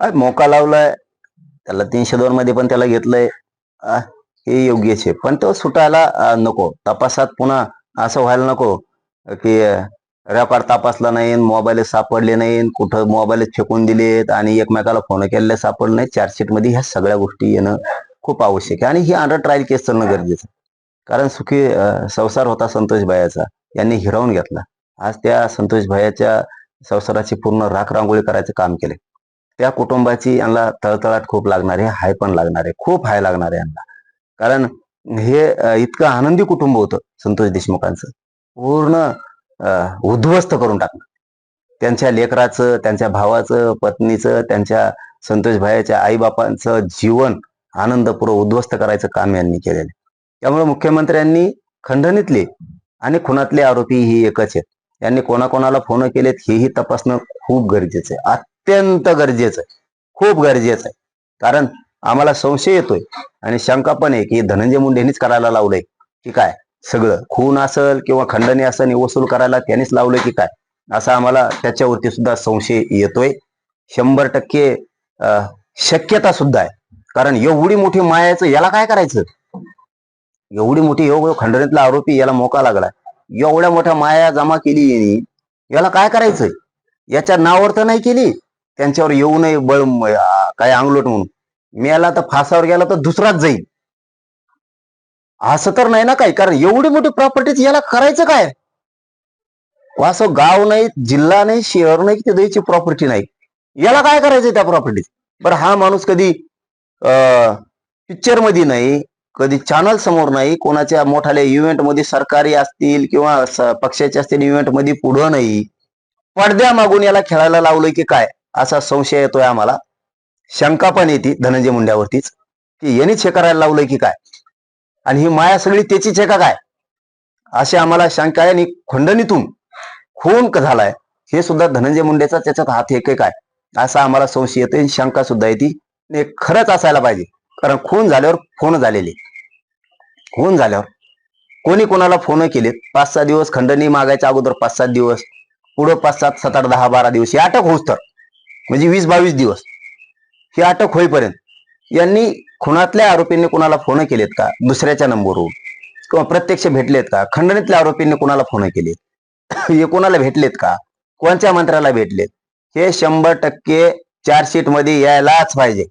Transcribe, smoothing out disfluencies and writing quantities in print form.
मोका लावलाय त्याला 302 मध्ये पण त्याला घेतलंय. आ, हे योग्यच आहे, पण तो सुटायला नको. तपासात पुन्हा असं व्हायला नको की रेकॉर्ड तपासला नाही, मोबाईल सापडले नाही, कुठं मोबाईल फेकून दिलेत आणि एकमेकाला फोन केलेले सापडले नाही. चार्जशीट मध्ये ह्या सगळ्या गोष्टी येणं खूप आवश्यक आहे आणि ही अंडर ट्रायल केस चालणं गरजेचं आहे. कारण सुखी संसार होता संतोष भायाचा, यांनी हिरावून घेतला. आज त्या संतोष भायाच्या संसाराची पूर्ण राखरांगोळी करायचं काम केले. त्या कुटुंबाची यांना तळतळाट खूप लागणार आहे, हाय पण लागणार आहे, खूप हाय लागणार आहे यांना. कारण हे इतकं आनंदी कुटुंब होतं संतोष देशमुखांचं, पूर्ण उद्ध्वस्त करून टाकलं. त्यांच्या लेकराचं, त्यांच्या भावाचं, पत्नीचं, त्यांच्या संतोष भाईच्या आईबापांचं जीवन आनंदपूर्व उद्ध्वस्त करायचं काम यांनी केलेलं. त्यामुळे मुख्यमंत्र्यांनी खंडणीतले आणि खुनातले आरोपी ही एकच आहेत. यांनी कोणाकोणाला फोन केलेत हेही तपासणं खूप गरजेचं आहे, अत्यंत गरजेचं आहे, खूप गरजेचं आहे. कारण आम्हाला संशय येतोय आणि शंका पण आहे की धनंजय मुंडे यांनीच करायला लावलंय की काय. सगळं खून असेल किंवा खंडणी असेल वसूल करायला त्यांनीच लावलंय की काय, असा आम्हाला त्याच्यावरती सुद्धा संशय येतोय. 100% शक्यता सुद्धा आहे. कारण एवढी मोठी मायाचं याला काय करायचं, एवढी मोठी खंडणीतला आरोपी याला मोका लागला, एवढ्या मोठ्या माया जमा केली यांनी, याला काय करायचंय. याच्या नावावर तर नाही केली, त्यांच्यावर येऊ नये बळ काय अंगलोट म्हणून. मेला तर फासावर गेला तर दुसराच जाईल असं तर नाही ना काही. कारण एवढी मोठी प्रॉपर्टी याला करायचं काय. असं गाव नाही, जिल्हा नाही, शहर नाही की द्यायची प्रॉपर्टी नाही, याला काय करायचंय त्या प्रॉपर्टीत. बरं हा माणूस कधी पिक्चर मध्ये नाही, कधी चॅनल समोर नाही, कोणाच्या मोठ्या इव्हेंट मध्ये सरकारी असतील किंवा पक्षाचे असतील इव्हेंट मध्ये पुढं नाही, पडद्या मागून याला खेळायला लावलंय की काय असा संशय येतोय आम्हाला. शंका पण येते धनंजय मुंड्यावरतीच की यांनीच हे करायला लावलंय की काय, आणि ही माया सगळी त्याचीच आहे का काय, अशी आम्हाला शंका आहे. आणि खंडणीतून खून झालाय हे सुद्धा धनंजय मुंडेचा त्याच्यात हात हे काय असा आम्हाला संशय येते, शंका सुद्धा येते. खरंच असायला पाहिजे. कारण खून झाल्यावर फोन झालेले, खून झाल्यावर कोणी कोणाला फोन केलेत, 5-6 दिवस खंडणी मागायच्या अगोदर 5-7 दिवस, पुढं 5-7, 7-8, 10-12 दिवस ही अटक होऊस तर म्हणजे 20-22 दिवस ही अटक होईपर्यंत यांनी खुनातल्या आरोपींनी कोणाला फोन केलेत का दुसऱ्याच्या नंबरवरून, किंवा प्रत्यक्ष भेटलेत का. खंडणीतल्या आरोपींनी कोणाला फोन केलेत, हे कोणाला भेटलेत का, कोणत्या मंत्र्याला भेटलेत, हे 100% चार्जशीट मध्ये यायलाच पाहिजे.